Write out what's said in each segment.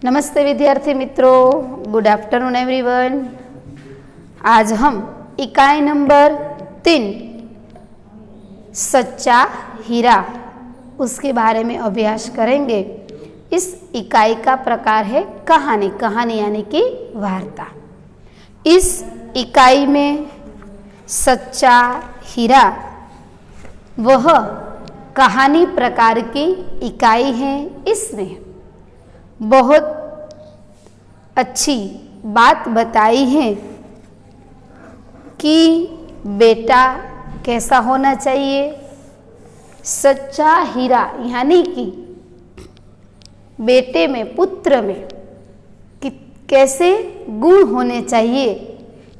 नमस्ते विद्यार्थी मित्रों, गुड आफ्टरनून एवरीवन। आज हम इकाई नंबर 3 सच्चा हीरा उसके बारे में अभ्यास करेंगे। इस इकाई का प्रकार है कहानी। कहानी यानी कि वार्ता। इस इकाई में सच्चा हीरा वह कहानी प्रकार की इकाई है। इसमें बहुत अच्छी बात बताई है कि बेटा कैसा होना चाहिए। सच्चा हीरा यानी कि बेटे में, पुत्र में कैसे गुण होने चाहिए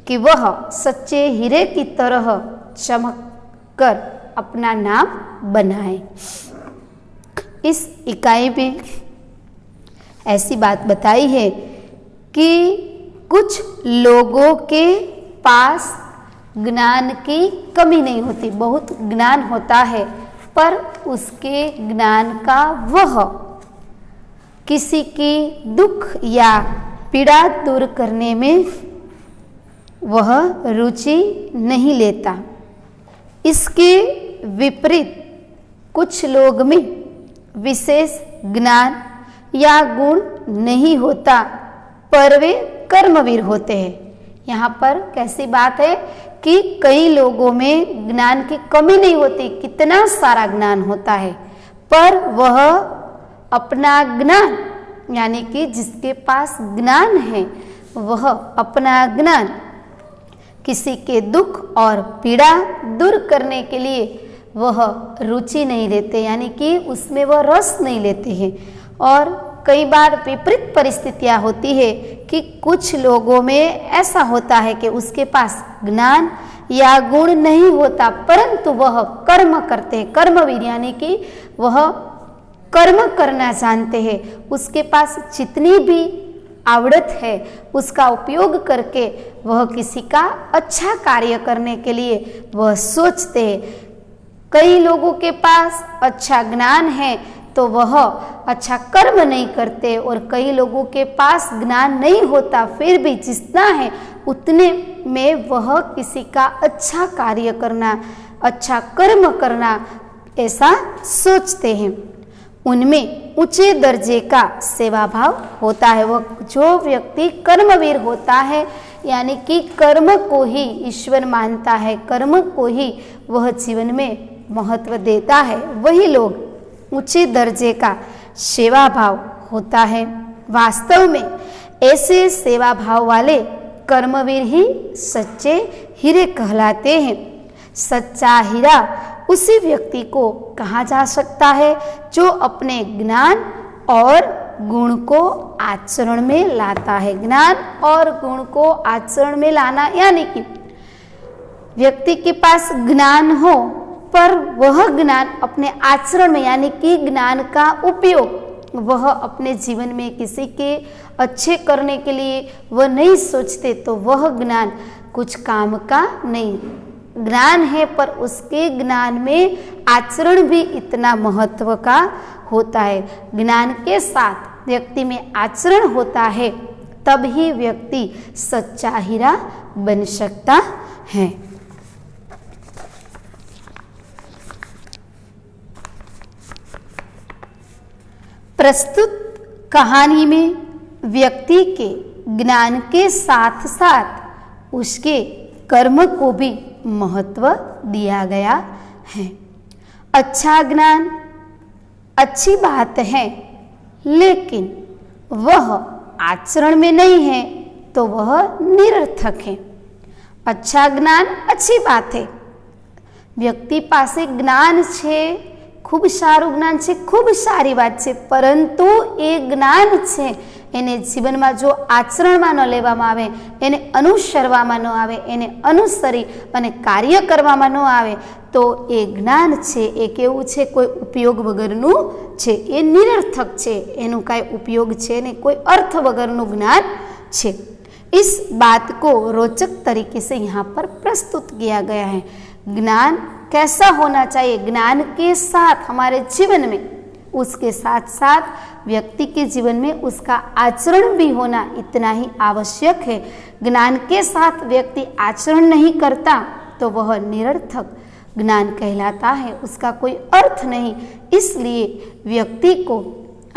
कि वह सच्चे हीरे की तरह चमक कर अपना नाम बनाए। इस इकाई में ऐसी बात बताई है कि कुछ लोगों के पास ज्ञान की कमी नहीं होती, बहुत ज्ञान होता है, पर उसके ज्ञान का वह किसी की दुख या पीड़ा दूर करने में वह रुचि नहीं लेता। इसके विपरीत कुछ लोग में विशेष ज्ञान या गुण नहीं होता, पर वे कर्मवीर होते हैं। यहाँ पर कैसी बात है कि कई लोगों में ज्ञान की कमी नहीं होती, कितना सारा ज्ञान होता है, पर वह अपना ज्ञान यानी कि जिसके पास ज्ञान है वह अपना ज्ञान किसी के दुख और पीड़ा दूर करने के लिए वह रुचि नहीं लेते, यानी कि उसमें वह रस नहीं लेते हैं। और कई बार विपरीत परिस्थितियां होती है कि कुछ लोगों में ऐसा होता है कि उसके पास ज्ञान या गुण नहीं होता, परंतु वह कर्म करते हैं, कर्मवीर यानी कि वह कर्म करना जानते हैं। उसके पास जितनी भी आवड़त है उसका उपयोग करके वह किसी का अच्छा कार्य करने के लिए वह सोचते हैं। कई लोगों के पास अच्छा ज्ञान है तो वह अच्छा कर्म नहीं करते, और कई लोगों के पास ज्ञान नहीं होता, फिर भी जितना है उतने में वह किसी का अच्छा कार्य करना, अच्छा कर्म करना ऐसा सोचते हैं। उनमें ऊंचे दर्जे का सेवा भाव होता है। वह जो व्यक्ति कर्मवीर होता है यानी कि कर्म को ही ईश्वर मानता है, कर्म को ही वह जीवन में महत्व देता है, वही लोग ऊंचे दर्जे का सेवा भाव होता है। वास्तव में ऐसे सेवा भाव वाले कर्मवीर ही सच्चे हीरे कहलाते हैं। सच्चा हीरा उसी व्यक्ति को कहा जा सकता है जो अपने ज्ञान और गुण को आचरण में लाता है। ज्ञान और गुण को आचरण में लाना यानी कि व्यक्ति के पास ज्ञान हो पर वह ज्ञान अपने आचरण में यानी कि ज्ञान का उपयोग वह अपने जीवन में किसी के अच्छे करने के लिए वह नहीं सोचते, तो वह ज्ञान कुछ काम का नहीं। ज्ञान है पर उसके ज्ञान में आचरण भी इतना महत्व का होता है। ज्ञान के साथ व्यक्ति में आचरण होता है, तब ही व्यक्ति सच्चा हीरा बन सकता है। प्रस्तुत कहानी में व्यक्ति के ज्ञान के साथ साथ उसके कर्म को भी महत्व दिया गया है। अच्छा ज्ञान अच्छी बात है, लेकिन वह आचरण में नहीं है तो वह निरर्थक है। अच्छा ज्ञान अच्छी बात है, व्यक्ति पासे ज्ञान छे, खूब सारू ज्ञान छे, खूब सारी बात छे, परंतु ए ज्ञान छे એને જીવનમાં જો આચરણમાં ન લેવામાં આવે, એને અનુસરવામાં ન આવે, એને અનુસરી અને કાર્ય કરવામાં ન આવે તો એ જ્ઞાન છે એ કેવું છે, કોઈ ઉપયોગ વગરનું છે, એ નિરર્થક છે, એનું કાંઈ ઉપયોગ છે ને, કોઈ અર્થ વગરનું જ્ઞાન છે। इस बात को रोचक तरीके से यहाँ पर प्रस्तुत किया गया है। ज्ञान कैसा होना चाहिए, ज्ञान के साथ हमारे जीवन में उसके साथ साथ व्यक्ति के जीवन में उसका आचरण भी होना इतना ही आवश्यक है। ज्ञान के साथ व्यक्ति आचरण नहीं करता तो वह निरर्थक ज्ञान कहलाता है, उसका कोई अर्थ नहीं। इसलिए व्यक्ति को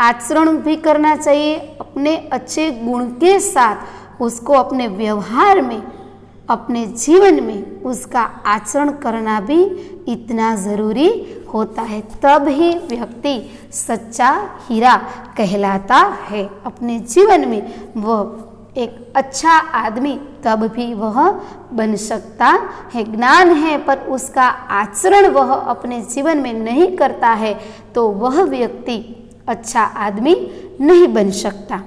आचरण भी करना चाहिए, अपने अच्छे गुण के साथ उसको अपने व्यवहार में, अपने जीवन में उसका आचरण करना भी इतना ज़रूरी होता है। तब ही व्यक्ति सच्चा हीरा कहलाता है। अपने जीवन में वह एक अच्छा आदमी तब भी वह बन सकता है। ज्ञान है पर उसका आचरण वह अपने जीवन में नहीं करता है तो वह व्यक्ति अच्छा आदमी नहीं बन सकता।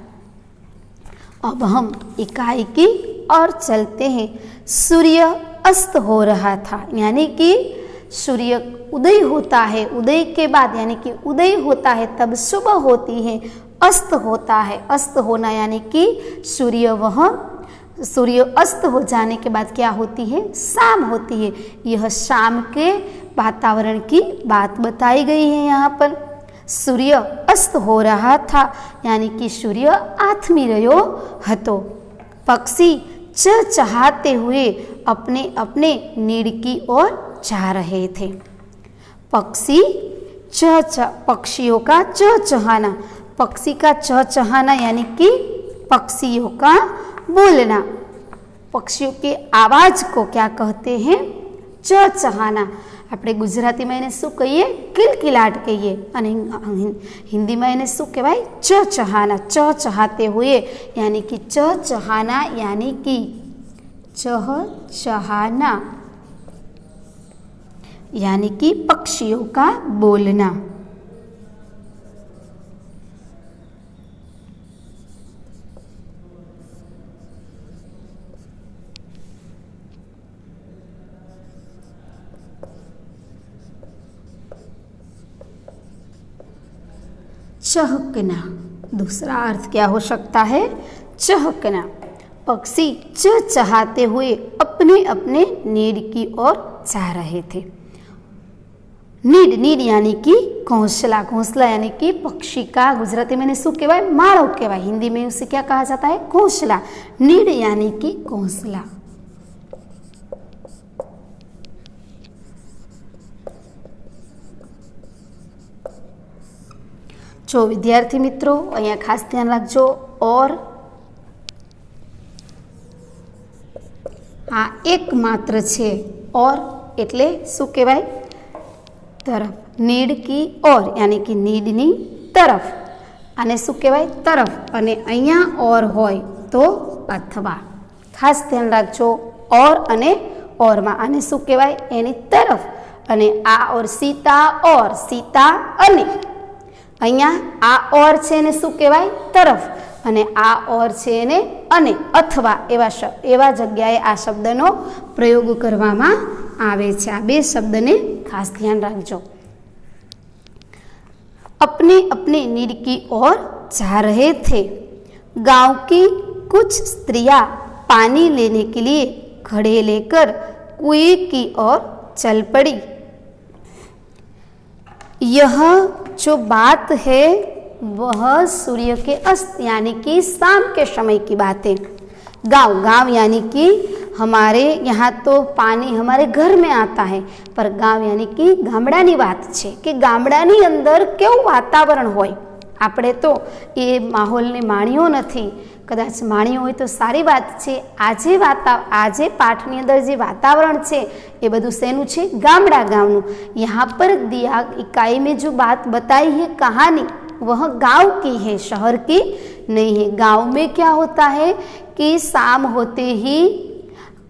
अब हम इकाई की और चलते हैं। सूर्य अस्त हो रहा था, यानी कि सूर्य उदय होता है, उदय के बाद यानी कि उदय होता है तब सुबह होती है, अस्त होता है, अस्त होना यानी कि सूर्य अस्त हो जाने के बाद क्या होती है, शाम होती है। यह शाम के वातावरण की बात बताई गई है। यहाँ पर सूर्य अस्त हो रहा था यानी कि सूर्य आथमी रह्यो हतो। पक्षी चहचहाते हुए अपने अपने नीड़ की ओर जा रहे थे। पक्षियों का चहचहाना, पक्षी का चहचहाना यानी कि पक्षियों का बोलना। पक्षियों की आवाज को क्या कहते हैं, चहचहाना। આપણે ગુજરાતીમાં એને શું કહીએ, કિલકિલાટ કહીએ, અને હિન્દીમાં એને શું કહેવાય, ચહચહાના, ચહચહાते हुए यानी कि चहचहाना यानी कि चहचहाना यानी कि पक्षियों का बोलना। चहकना, दूसरा अर्थ क्या हो सकता है, चहकना। पक्षी चहचहाते हुए अपने अपने नीड की ओर जा रहे थे। नीड, नीड यानी कि घोंसला, घोंसला यानी कि पक्षी का गुजराती में शू कहवाय, माळो कहवाय, हिंदी में उसे क्या कहा जाता है, घोंसला। नीड यानी कि घोंसला। जो विद्यार्थी मित्रों अहींया खास ध्यान राखजो, और आ एकमात्र छे, और एटले शुं कहेवाय, तरफ। नीड की ओर यानी कि नीडनी तरफ, आने शुं कहेवाय, तरफ। अने अहींया और होय तो अथवा। खास ध्यान राखजो, और अने और में आने शुं कहेवाय, एनी तरफ। अने आ और सीता, और सीता अने अहींया आ और छे ने शुं कहेवाय, तरफ, अने आ और छे ने अने अथवा एवा जग्याए आ शब्दनो प्रयोग करवामां आवे छे। आ बे शब्दने खास ध्यान राखजो। अपने अपने नीड की ओर जा रहे थे। गांव की कुछ स्त्रियां पानी लेने के लिए घड़े लेकर कुएं की ओर चल पड़ी। यह जो बात है वह सूर्य के अस्त यानी कि शाम के समय की बात है। गांव, गांव यानी कि हमारे यहाँ तो पानी हमारे घर में आता है, पर गांव यानी कि गामडानी बात है कि गामडानी अंदर केवुं वातावरण होय। આપણે તો એ માહોલને માણ્યો નથી, કદાચ માણ્યો હોય તો સારી વાત છે। આજે પાઠની અંદર જે વાતાવરણ છે એ બધું શેનું છે, ગામડા ગામનું। यहाँ पर दिया इकाई में जो बात बताई है कहानी, वह गांव की है, शहर की नहीं है। गांव में क्या होता है कि शाम होते ही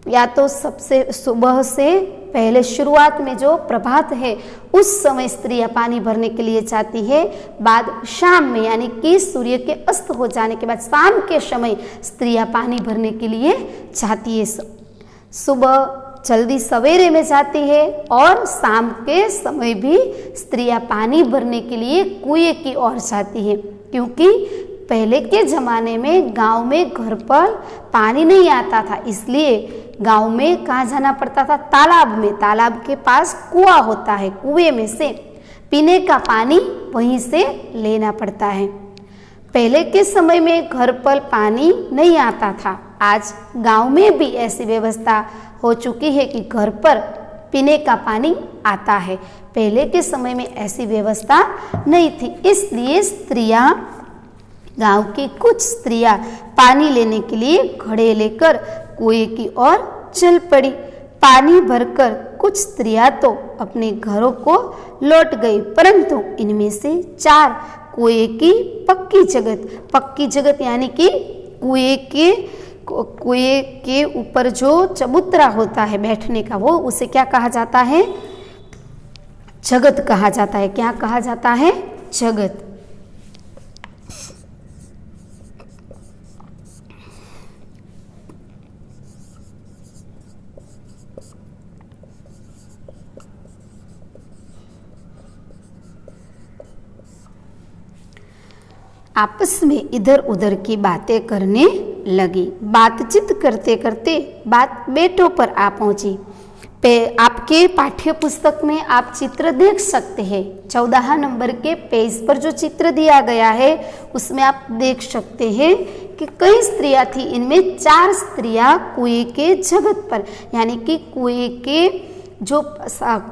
या तो सबसे सुबह से पहले शुरुआत में जो प्रभात है उस समय स्त्रियां पानी भरने के लिए जाती है। बाद शाम में यानी कि सूर्य के अस्त हो जाने के बाद शाम के समय स्त्रियां पानी भरने के लिए जाती है। सुबह जल्दी सवेरे में जाती है और शाम के समय भी स्त्रियां पानी भरने के लिए कुएं की ओर जाती है, क्योंकि पहले के ज़माने में गांव में घर पर पानी नहीं आता था, इसलिए गांव में कहाँ जाना पड़ता था, तालाब में। तालाब के पास कुआं होता है, कुएं में से पीने का पानी वहीं से लेना पड़ता है। पहले के समय में घर पर पानी नहीं आता था। आज गांव में भी ऐसी व्यवस्था हो चुकी है कि घर पर पीने का पानी आता है। पहले के समय में ऐसी व्यवस्था नहीं थी, इसलिए स्त्रियां, गांव की कुछ स्त्रियां पानी लेने के लिए घड़े लेकर कुएं की ओर चल पड़ी। पानी भरकर कुछ स्त्रियां तो अपने घरों को लौट गई, परंतु इनमें से 4 कुएं की पक्की जगत यानी कि कुएं के ऊपर जो चबूतरा होता है बैठने का, वो उसे क्या कहा जाता है? जगत कहा जाता है। क्या कहा जाता है? जगत। आपस में इधर उधर की बातें करने लगी। बातचीत करते करते बात बेटों पर आ पहुंची। आपके पाठ्य पुस्तक में आप चित्र देख सकते हैं। 14 नंबर के पेज पर जो चित्र दिया गया है उसमें आप देख सकते हैं कि कई स्त्रियां थी। इनमें 4 स्त्रियां कुएं के जगत पर, यानी कि कुएं के जो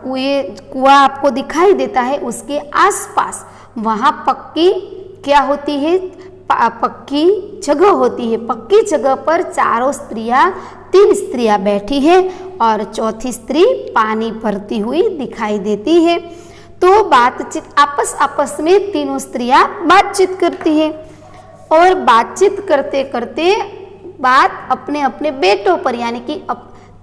कुआं आपको दिखाई देता है उसके आसपास वहां पक्की क्या होती है? पक्की जगह होती है। पक्की जगह पर 3 स्त्रियां बैठी है और चौथी स्त्री पानी भरती हुई दिखाई देती है। तो बातचीत आपस में तीनों स्त्रियां बातचीत करती है और बातचीत करते करते बात अपने अपने बेटों पर, यानी कि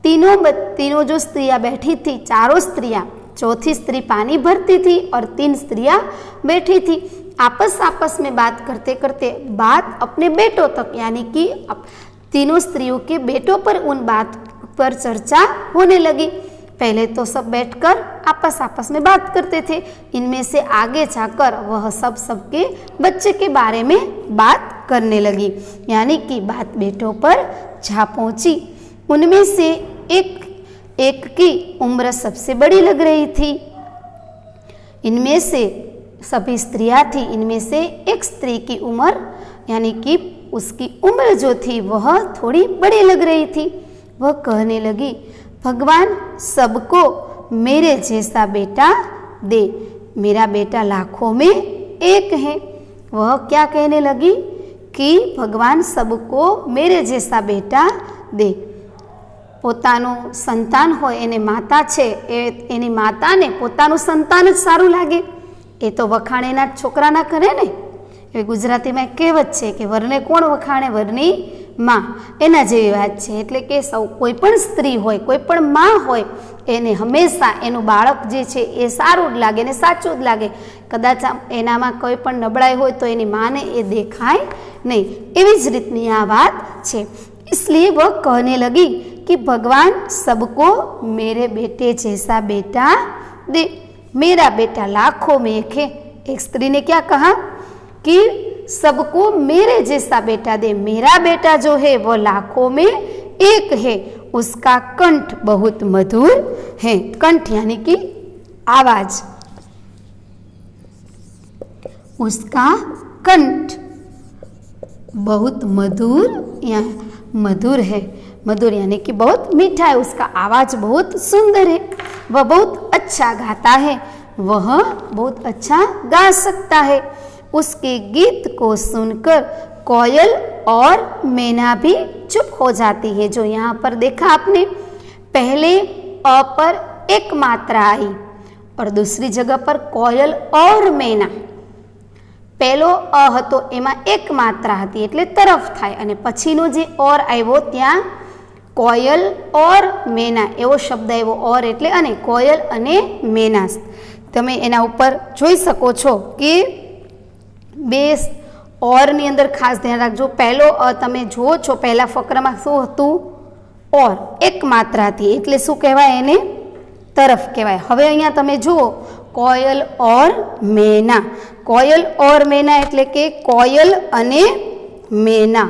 तीनों जो स्त्रियां बैठी थी, 4 स्त्रियां, चौथी स्त्री पानी भरती थी और 3 स्त्रियां बैठी थी। आपस में बात करते करते बात अपने बेटों तक, यानी कि तीनों स्त्रियों के बेटों पर उन बात पर चर्चा होने लगी। पहले तो सब बैठकर आपस में बात करते थे। इनमें से आगे जाकर वह सबके बच्चे के बारे में बात करने लगी, यानी कि बात बेटों पर जा पहुंची। उनमें से एक की उम्र सबसे बड़ी लग रही थी। इनमें से सभी स्त्रियां थी, इनमें से एक स्त्री की उम्र, यानी कि उसकी उम्र जो थी वह थोड़ी बड़ी लग रही थी। वह कहने लगी, भगवान सबको मेरे जैसा बेटा दे, मेरा बेटा लाखों में एक है। वह क्या कहने लगी कि भगवान सबको मेरे जैसा बेटा दे। પોતાનું સંતાન હોય એને માતા છે, એની માતાને પોતાનું સંતાન જ સારું લાગે, એ તો વખાણેના છોકરા ના કરે ને। એ ગુજરાતીમાં કહેવત છે કે વરને કોણ વખાણે? વરની માં। એના જેવી વાત છે। એટલે કે કોઈ પણ સ્ત્રી હોય, કોઈ પણ માં હોય, એને હંમેશા એનું બાળક જે છે એ સારું જ લાગે ને સાચું જ લાગે। કદાચ એનામાં કોઈ પણ નબળાઈ હોય તો એની માને એ દેખાય નહીં। એવી જ રીતની આ વાત છે। इसलिए वह कहने लगी कि भगवान सबको मेरे बेटे जैसा बेटा दे, मेरा बेटा लाखों में एक है। एक स्त्री ने क्या कहा कि सबको मेरे जैसा बेटा दे, मेरा बेटा जो है वो लाखों में एक है, उसका कंठ बहुत मधुर है। कंठ यानी कि आवाज, उसका कंठ बहुत मधुर या मधुर है। मधुर यानी कि बहुत मीठा है, उसका आवाज बहुत सुंदर है, वह बहुत अच्छा गाता है, वह बहुत अच्छा गा सकता है। उसके गीत को सुनकर कोयल और मैना भी चुप हो जाती है। जो यहाँ पर देखा आपने, पहले अ पर एक मात्रा आई और दूसरी जगह पर कोयल और मैना। पहलो अ હતો એમાં એક માત્રા હતી એટલે તરફ થાય, અને પછીનો જે ઓર આવ્યો ત્યાં કોયલ ઓર મેના એવો શબ્દ આવ્યો। ઓર એટલે અને કોયલ અને મેના। તમે એના ઉપર જોઈ શકો છો કે બે ઓરની અંદર ખાસ ધ્યાન રાખજો। પહેલો અ તમે જુઓ છો, પહેલા ફકરામાં શું હતું? ઓર, એક માત્રા હતી એટલે શું કહેવાય? એને તરફ કહેવાય। હવે અહીંયા તમે જુઓ, कोयल और मैना। कोयल और मैना એટલે કે કોયલ અને મેના।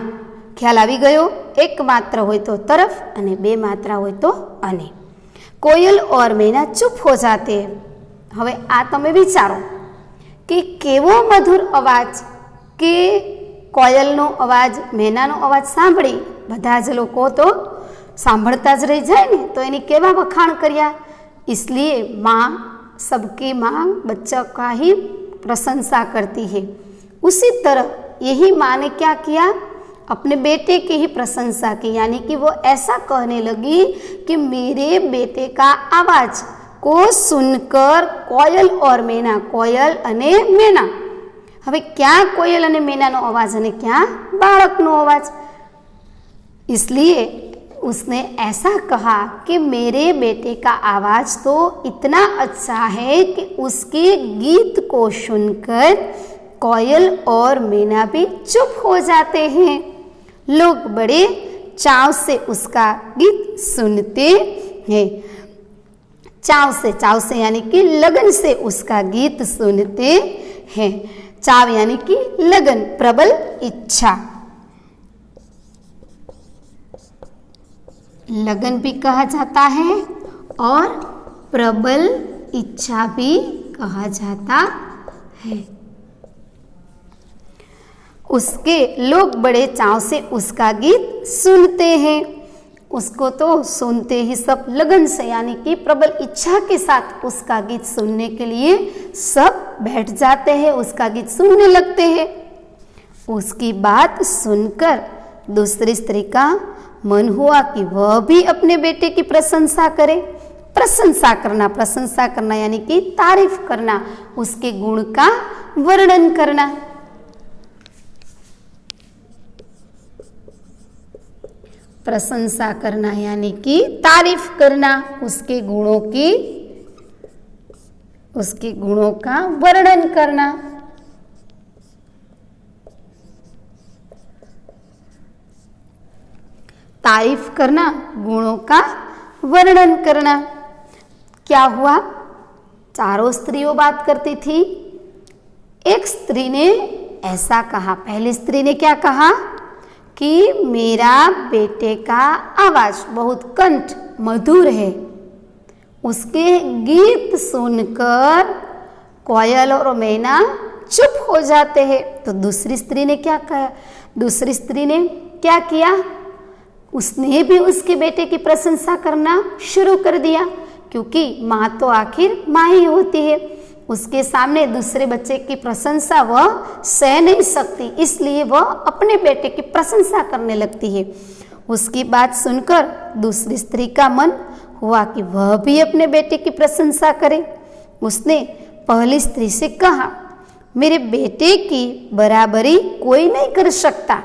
ખ્યાલ આવી ગયો? એક માત્ર હોય તો તરફ અને બે માત્રા હોય તો અને। कोयल और मैना चुप हो जाते हैं। હવે આ તમે વિચારો કે કેવો મધુર અવાજ, કે કોયલનો અવાજ, મેનાનો અવાજ સાંભળી બધા જ લોકો તો સાંભળતા જ રહી જાય ને, તો એની કેવા વખાણ કર્યા। इसलिए माँ, सबकी माँ बच्चा का ही प्रशंसा करती है। उसी तरह यही माँ ने क्या किया, अपने बेटे की ही प्रशंसा की, यानी कि वो ऐसा कहने लगी कि मेरे बेटे का आवाज को सुनकर कोयल और मैना, कोयल अने मैना, हवे क्या कोयल अने मैनानो अवाज अने क्या बाळकनो अवाज, इसलिए उसने ऐसा कहा कि मेरे बेटे का आवाज तो इतना अच्छा है कि उसके गीत को सुनकर कोयल और मैना भी चुप हो जाते हैं। लोग बड़े चाव से उसका गीत सुनते हैं। चाव से यानी कि लगन से उसका गीत सुनते हैं। चाव यानी कि लगन, प्रबल इच्छा, लगन भी कहा जाता है और प्रबल इच्छा भी कहा जाता है। उसके लोग बड़े चाव से उसका गीत सुनते हैं। उसको तो सुनते ही सब लगन से, यानी कि प्रबल इच्छा के साथ उसका गीत सुनने के लिए सब बैठ जाते हैं, उसका गीत सुनने लगते हैं। उसकी बात सुनकर दूसरी स्त्री का मन हुआ कि वह भी अपने बेटे की प्रशंसा करे। प्रशंसा करना यानी कि तारीफ करना, उसके गुण का वर्णन करना। प्रशंसा करना यानी कि तारीफ करना, उसके गुणों का वर्णन करना। तारीफ करना, गुणों का वर्णन करना। क्या हुआ, चारों स्त्रियों बात करती थी। एक स्त्री ने ऐसा कहा, पहली स्त्री ने क्या कहा कि मेरा बेटे का आवाज बहुत कंठ मधुर है, उसके गीत सुनकर कोयल और मैना चुप हो जाते हैं। तो दूसरी स्त्री ने क्या कहा, दूसरी स्त्री ने क्या किया, उसने भी उसके बेटे की प्रशंसा करना शुरू कर दिया, क्योंकि माँ तो आखिर माँ ही होती है। उसके सामने दूसरे बच्चे की प्रशंसा वह सह नहीं सकती, इसलिए वह अपने बेटे की प्रशंसा करने लगती है। उसकी बात सुनकर दूसरी स्त्री का मन हुआ कि वह भी अपने बेटे की प्रशंसा करे। उसने पहली स्त्री से कहा, मेरे बेटे की बराबरी कोई नहीं कर सकता।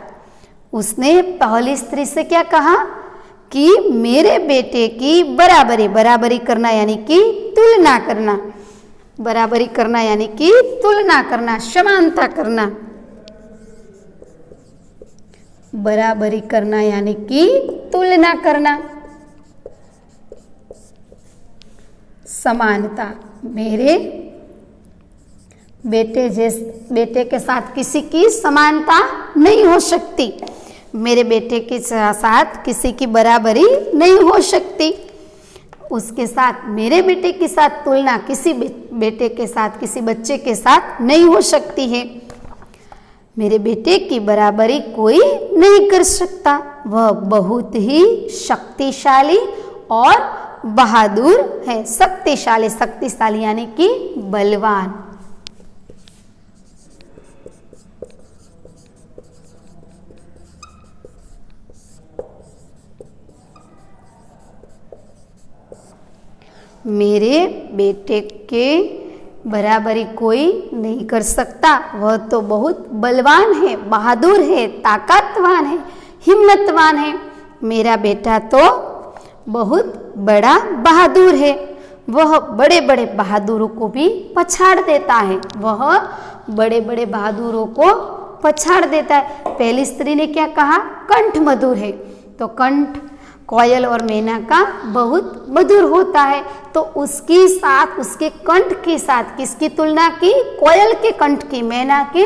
उसने पहली स्त्री से क्या कहा कि मेरे बेटे की बराबरी करना यानी कि तुलना करना, बराबरी करना यानी कि तुलना करना, समानता करना। बराबरी करना यानी कि तुलना करना, समानता। मेरे बेटे के साथ किसी की समानता नहीं हो सकती, मेरे बेटे के साथ किसी की बराबरी नहीं हो सकती। उसके साथ, मेरे बेटे के साथ तुलना किसी बेटे के साथ, किसी बच्चे के साथ नहीं हो सकती है। मेरे बेटे की बराबरी कोई नहीं कर सकता, वह बहुत ही शक्तिशाली और बहादुर है। शक्तिशाली यानी कि बलवान। मेरे बेटे के बराबरी कोई नहीं कर सकता, वह तो बहुत बलवान है, बहादुर है, ताकतवान है, हिम्मतवान है। मेरा बेटा तो बहुत बड़ा बहादुर है, वह बड़े बड़े बहादुरों को भी पछाड़ देता है, वह बड़े बड़े बहादुरों को पछाड़ देता है। पहली स्त्री ने क्या कहा, कंठ मधुर है, तो कंठ कोयल और मैना का बहुत मधुर होता है, तो उसके साथ, उसके कंठ के साथ किसकी तुलना की, कोयल के कंठ की, मैना के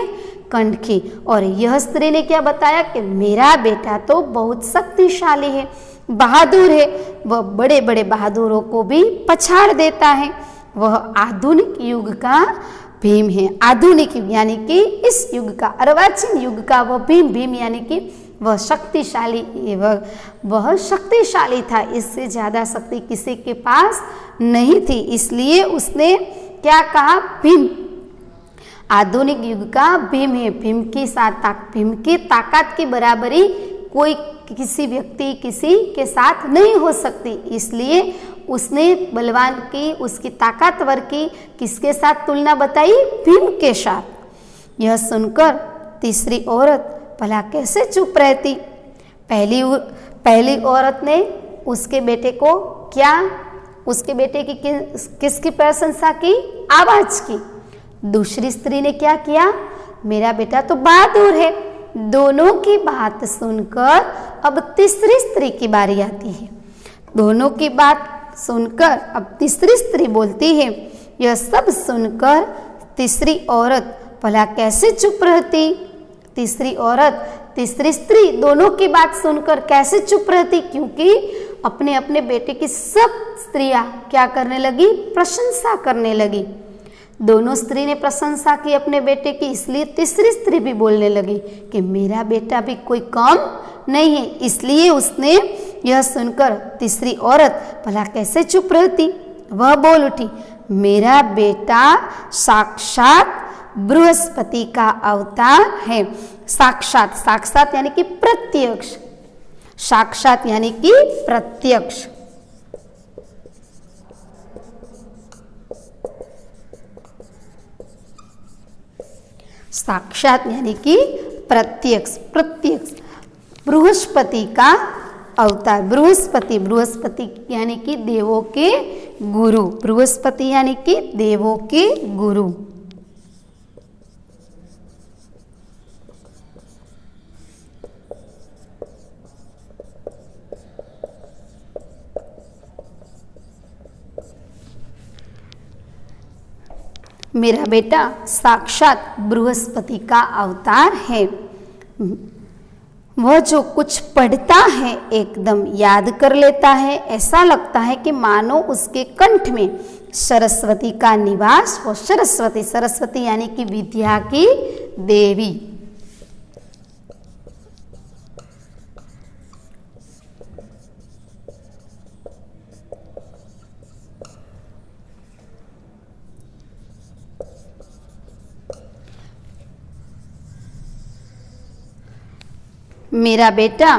कंठ की। और यह स्त्री ने क्या बताया कि मेरा बेटा तो बहुत शक्तिशाली है, बहादुर है, वह बड़े बड़े बहादुरों को भी पछाड़ देता है। वह आधुनिक युग का भीम है। आधुनिक युग यानी कि इस युग का, अर्वाचीन युग का वह भीम यानी कि वह शक्तिशाली, वह शक्तिशाली था। इससे ज्यादा शक्ति किसी के पास नहीं थी, इसलिए उसने क्या कहा, भीम आधुनिक युग का भीम है। भीम की ताकत की बराबरी कोई किसी व्यक्ति किसी के साथ नहीं हो सकती, इसलिए उसने बलवान की, उसकी ताकतवर की किसके साथ तुलना बताई, भीम के साथ। यह सुनकर तीसरी औरत भला कैसे चुप रहती। पहली औरत ने उसके बेटे को क्या, उसके बेटे की किसकी प्रशंसा की, आवाज की। दूसरी स्त्री ने क्या किया, मेरा बेटा तो बहादुर है। दोनों की बात सुनकर अब तीसरी स्त्री की बारी आती है। दोनों की बात सुनकर अब तीसरी स्त्री बोलती है। यह सब सुनकर तीसरी औरत भला कैसे चुप रहती। तीसरी स्त्री दोनों की बात सुनकर कैसे चुप रहती, क्योंकि अपने अपने बेटे की सब स्त्रियां क्या करने लगी, प्रशंसा करने लगी। दोनों स्त्री ने प्रशंसा की अपने बेटे की, इसलिए तीसरी स्त्री भी बोलने लगी कि मेरा बेटा भी कोई कम नहीं है। इसलिए उसने यह सुनकर तीसरी औरत भला कैसे चुप रहती, वह बोल उठी, मेरा बेटा साक्षात बृहस्पति का अवतार है। साक्षात यानी कि प्रत्यक्ष, साक्षात यानी कि प्रत्यक्ष। साक्षात यानी कि प्रत्यक्ष बृहस्पति का अवतार। बृहस्पति यानी कि देवों के गुरु, बृहस्पति यानी कि देवों के गुरु। मेरा बेटा साक्षात बृहस्पति का अवतार है। वह जो कुछ पढ़ता है एकदम याद कर लेता है। ऐसा लगता है कि मानो उसके कंठ में सरस्वती का निवास हो। सरस्वती यानी कि विद्या की देवी। मेरा बेटा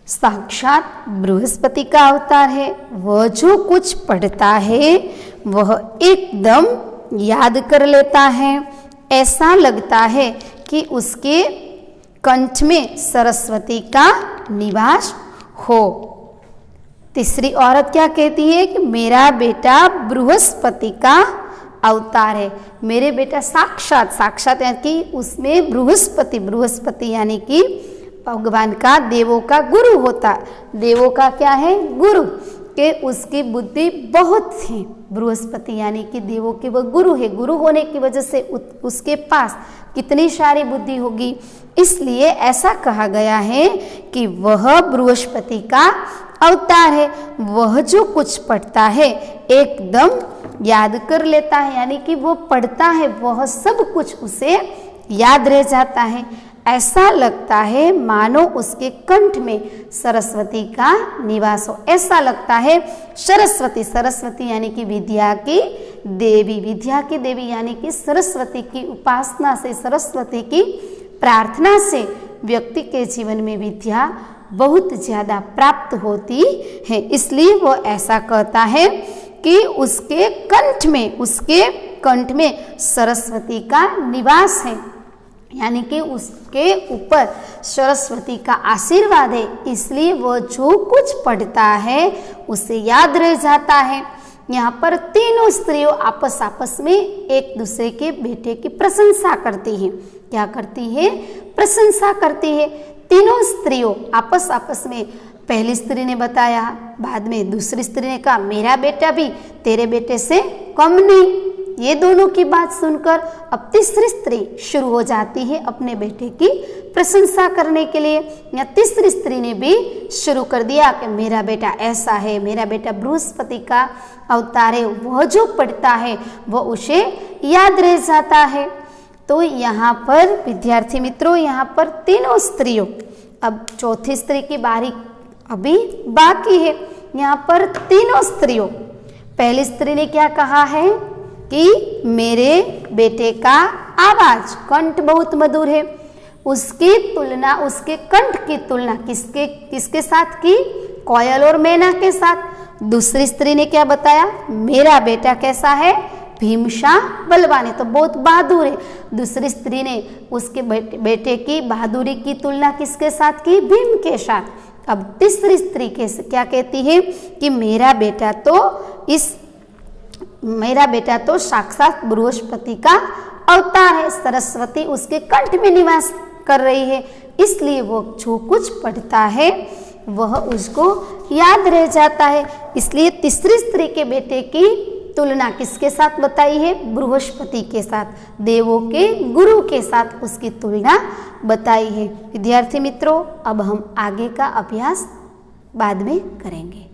साक्षात बृहस्पति का अवतार है। वह जो कुछ पढ़ता है वह एकदम याद कर लेता है। ऐसा लगता है कि उसके कंठ में सरस्वती का निवास हो। तीसरी औरत क्या कहती है कि मेरा बेटा बृहस्पति का अवतार है। मेरे बेटा साक्षात यानी कि उसमें बृहस्पति यानी कि भगवान का, देवों का गुरु होता। देवों का क्या है, गुरु के उसकी बुद्धि बहुत है। बृहस्पति यानी कि देवों के वह गुरु है। गुरु होने की वजह से उसके पास कितनी सारी बुद्धि होगी, इसलिए ऐसा कहा गया है कि वह बृहस्पति का अवतार है। वह जो कुछ पढ़ता है एकदम याद कर लेता है, यानी कि वो पढ़ता है वह सब कुछ उसे याद रह जाता है। ऐसा लगता है मानो उसके कंठ में सरस्वती का निवास हो। ऐसा लगता है सरस्वती यानी कि विद्या की देवी। विद्या की देवी यानी कि सरस्वती की उपासना से, सरस्वती की प्रार्थना से व्यक्ति के जीवन में विद्या बहुत ज्यादा प्राप्त होती है। इसलिए वो ऐसा कहता है कि उसके कंठ में सरस्वती का निवास है, यानी कि उसके ऊपर सरस्वती का आशीर्वाद है। इसलिए वो जो कुछ पढ़ता है उसे याद रह जाता है। यहाँ पर तीनों स्त्रियों आपस में एक दूसरे के बेटे की प्रशंसा करती हैं। क्या करती है, प्रशंसा करती है। तीनों स्त्रियों आपस में, पहली स्त्री ने बताया, बाद में दूसरी स्त्री ने कहा मेरा बेटा भी तेरे बेटे से कम नहीं। ये दोनों की बात सुनकर अब तीसरी स्त्री शुरू हो जाती है अपने बेटे की प्रशंसा करने के लिए। या तीसरी स्त्री ने भी शुरू कर दिया कि मेरा बेटा ऐसा है, मेरा बेटा बृहस्पति का अवतार है, वह जो पढ़ता है वह उसे याद रह जाता है। तो यहाँ पर विद्यार्थी मित्रों, यहाँ पर तीनों स्त्रियों, अब चौथी स्त्री की बारी अभी बाकी है। यहाँ पर तीनों स्त्रियों, पहली स्त्री ने क्या कहा है कि मेरे बेटे का आवाज कंठ बहुत मधुर है। उसकी तुलना, उसके कंठ की तुलना किसके साथ की? कोयल और मैना के साथ। दूसरी स्त्री ने क्या बताया? मेरा बेटा कैसा है? भीमशाह बलवान है, तो बहुत बहादुर है। दूसरी स्त्री ने उसके बेटे की बहादुरी की तुलना किसके साथ की? भीम के साथ। अब तीसरी स्त्री क्या कहती है कि मेरा बेटा तो साक्षात बृहस्पति का अवतार है, सरस्वती उसके कंठ में निवास कर रही है, इसलिए वो जो कुछ पढ़ता है वह उसको याद रह जाता है। इसलिए तीसरी स्त्री के बेटे की तुलना किसके साथ बताई है? बृहस्पति के साथ, देवों के गुरु के साथ उसकी तुलना बताई है। विद्यार्थी मित्रों, अब हम आगे का अभ्यास बाद में करेंगे।